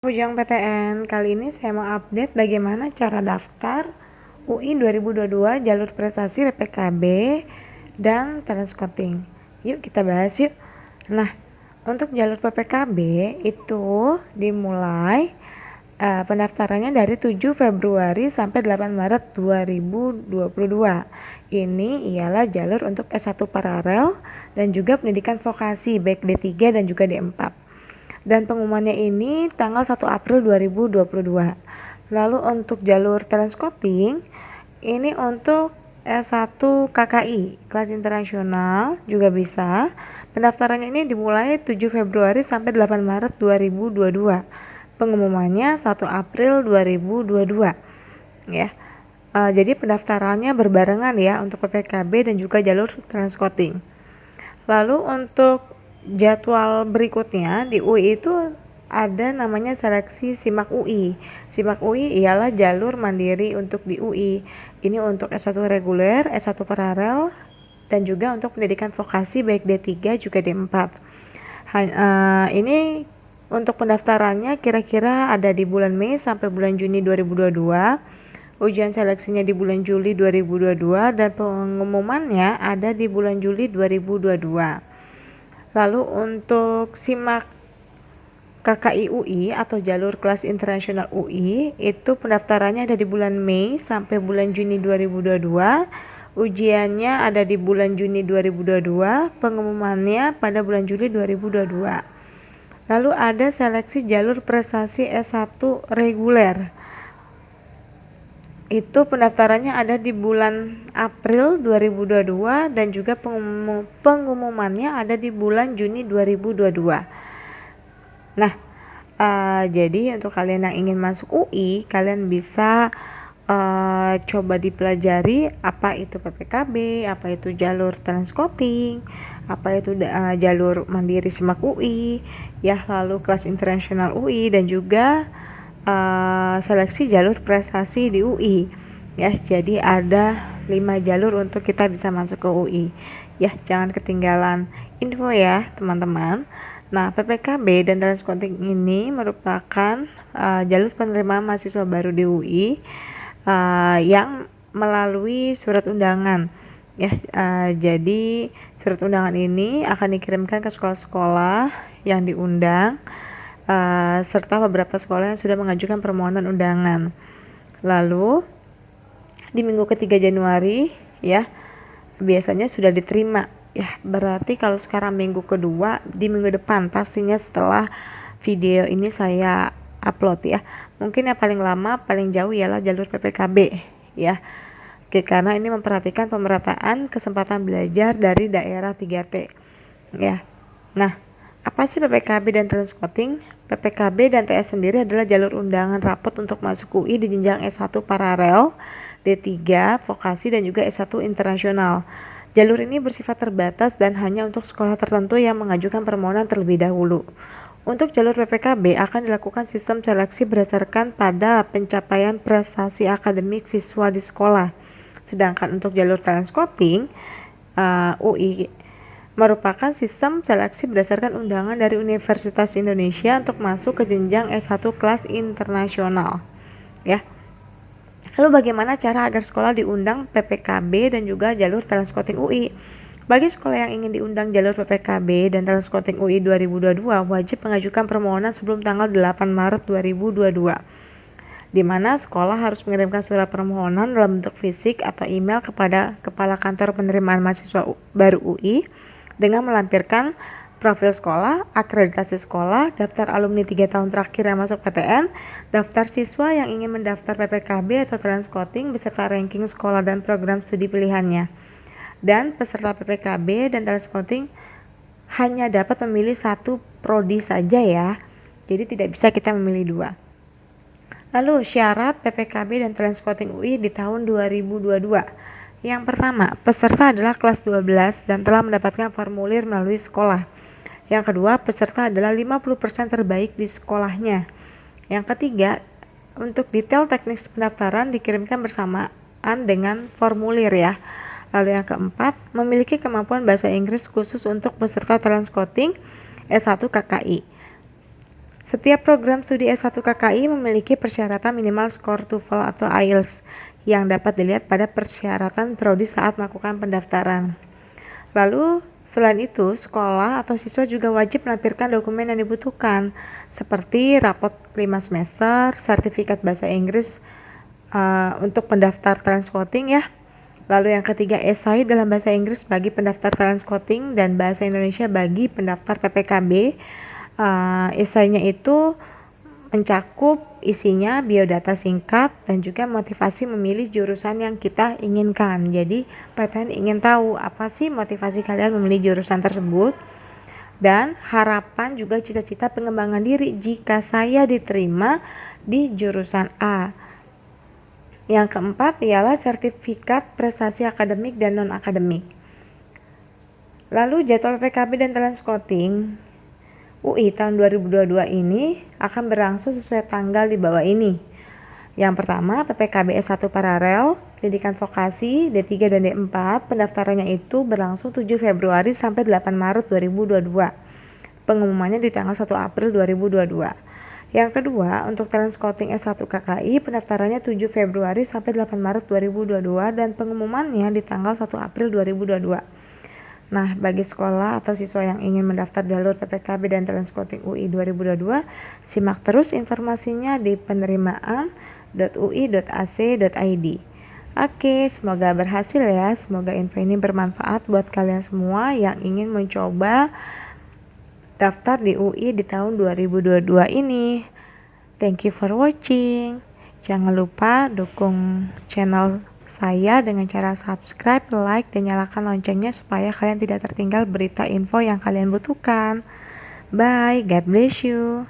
Ujang PTN, kali ini saya mau update bagaimana cara daftar UI 2022 jalur prestasi PPKB dan talent scouting. Yuk kita bahas yuk. Nah, untuk jalur PPKB itu dimulai pendaftarannya dari 7 Februari sampai 8 Maret 2022. Ini ialah jalur untuk S1 paralel dan juga pendidikan vokasi baik D3 dan juga D4. Dan pengumumannya ini tanggal 1 April 2022. Lalu untuk jalur talent scouting ini untuk S1 KKI kelas internasional juga bisa. Pendaftarannya ini dimulai 7 Februari sampai 8 Maret 2022. Pengumumannya 1 April 2022 ya. Jadi pendaftarannya berbarengan ya untuk PPKB dan juga jalur talent scouting. Lalu untuk jadwal berikutnya di UI itu ada namanya seleksi SIMAK UI. SIMAK UI ialah jalur mandiri untuk di UI. Ini untuk S1 reguler, S1 paralel, dan juga untuk pendidikan vokasi baik D3 juga D4. Ini untuk pendaftarannya kira-kira ada di bulan Mei sampai bulan Juni 2022. Ujian seleksinya di bulan Juli 2022 dan pengumumannya ada di bulan Juli 2022. Lalu untuk SIMAK KKI UI atau jalur kelas internasional UI itu pendaftarannya ada di bulan Mei sampai bulan Juni 2022. Ujiannya ada di bulan Juni 2022, pengumumannya pada bulan Juli 2022. Lalu ada seleksi jalur prestasi S1 reguler. Itu pendaftarannya ada di bulan April 2022 dan juga pengumumannya ada di bulan Juni 2022. Nah, jadi untuk kalian yang ingin masuk UI, kalian bisa coba dipelajari apa itu PPKB, apa itu jalur talent scouting, apa itu jalur mandiri SIMAK UI, ya, lalu kelas internasional UI dan juga seleksi jalur prestasi di UI ya. Jadi ada 5 jalur untuk kita bisa masuk ke UI ya, jangan ketinggalan info ya teman-teman. Nah, PPKB dan talent scouting ini merupakan jalur penerimaan mahasiswa baru di UI yang melalui surat undangan ya. Jadi surat undangan ini akan dikirimkan ke sekolah-sekolah yang diundang serta beberapa sekolah yang sudah mengajukan permohonan undangan. Lalu di minggu ketiga Januari ya biasanya sudah diterima ya. Berarti kalau sekarang minggu kedua, di minggu depan pastinya setelah video ini saya upload ya. Mungkin yang paling lama paling jauh ialah jalur PPKB ya. Oke, karena ini memperhatikan pemerataan kesempatan belajar dari daerah 3T ya. Nah, apa sih PPKB dan talent scouting? PPKB dan TS sendiri adalah jalur undangan rapot untuk masuk UI di jenjang S1 paralel, D3, vokasi dan juga S1 internasional. Jalur ini bersifat terbatas dan hanya untuk sekolah tertentu yang mengajukan permohonan terlebih dahulu. Untuk jalur PPKB akan dilakukan sistem seleksi berdasarkan pada pencapaian prestasi akademik siswa di sekolah. Sedangkan untuk jalur talent scouting, UI merupakan sistem seleksi berdasarkan undangan dari Universitas Indonesia untuk masuk ke jenjang S1 kelas internasional ya. Lalu bagaimana cara agar sekolah diundang PPKB dan juga jalur talent scouting UI? Bagi sekolah yang ingin diundang jalur PPKB dan talent scouting UI 2022 wajib mengajukan permohonan sebelum tanggal 8 Maret 2022, di mana sekolah harus mengirimkan surat permohonan dalam bentuk fisik atau email kepada Kepala Kantor Penerimaan Mahasiswa baru UI dengan melampirkan profil sekolah, akreditasi sekolah, daftar alumni 3 tahun terakhir yang masuk PTN, daftar siswa yang ingin mendaftar PPKB atau talent scouting beserta ranking sekolah dan program studi pilihannya. Dan peserta PPKB dan talent scouting hanya dapat memilih satu prodi saja ya. Jadi tidak bisa kita memilih 2. Lalu syarat PPKB dan talent scouting UI di tahun 2022. Yang pertama, peserta adalah kelas 12 dan telah mendapatkan formulir melalui sekolah. Yang kedua, peserta adalah 50% terbaik di sekolahnya. Yang ketiga, untuk detail teknis pendaftaran dikirimkan bersamaan dengan formulir ya. Lalu yang keempat, memiliki kemampuan bahasa Inggris khusus untuk peserta talent scouting S1 KKI. Setiap program studi S1 KKI memiliki persyaratan minimal skor TOEFL atau IELTS yang dapat dilihat pada persyaratan prodi saat melakukan pendaftaran. Lalu, selain itu, sekolah atau siswa juga wajib melampirkan dokumen yang dibutuhkan, seperti rapot 5 semester, sertifikat bahasa Inggris untuk pendaftar talent scouting ya. Lalu yang ketiga, esai dalam bahasa Inggris bagi pendaftar talent scouting dan bahasa Indonesia bagi pendaftar PPKB. Esainya itu mencakup isinya biodata singkat dan juga motivasi memilih jurusan yang kita inginkan. Jadi PTN ingin tahu apa sih motivasi kalian memilih jurusan tersebut, dan harapan juga cita-cita pengembangan diri jika saya diterima di jurusan A. Yang keempat ialah sertifikat prestasi akademik dan non-akademik. Lalu jadwal PKB dan talent scouting UI tahun 2022 ini akan berlangsung sesuai tanggal di bawah ini. Yang pertama, PPKB S1 paralel, pendidikan vokasi, D3 dan D4, pendaftarannya itu berlangsung 7 Februari sampai 8 Maret 2022. Pengumumannya di tanggal 1 April 2022. Yang kedua, untuk talent scouting S1 KKI, pendaftarannya 7 Februari sampai 8 Maret 2022 dan pengumumannya di tanggal 1 April 2022. Nah, bagi sekolah atau siswa yang ingin mendaftar jalur PPKB dan talent scouting UI 2022, simak terus informasinya di penerimaan.ui.ac.id. Oke, semoga berhasil ya. Semoga info ini bermanfaat buat kalian semua yang ingin mencoba daftar di UI di tahun 2022 ini. Thank you for watching. Jangan lupa dukung channel saya dengan cara subscribe, like, dan nyalakan loncengnya supaya kalian tidak tertinggal berita info yang kalian butuhkan. Bye, God bless you.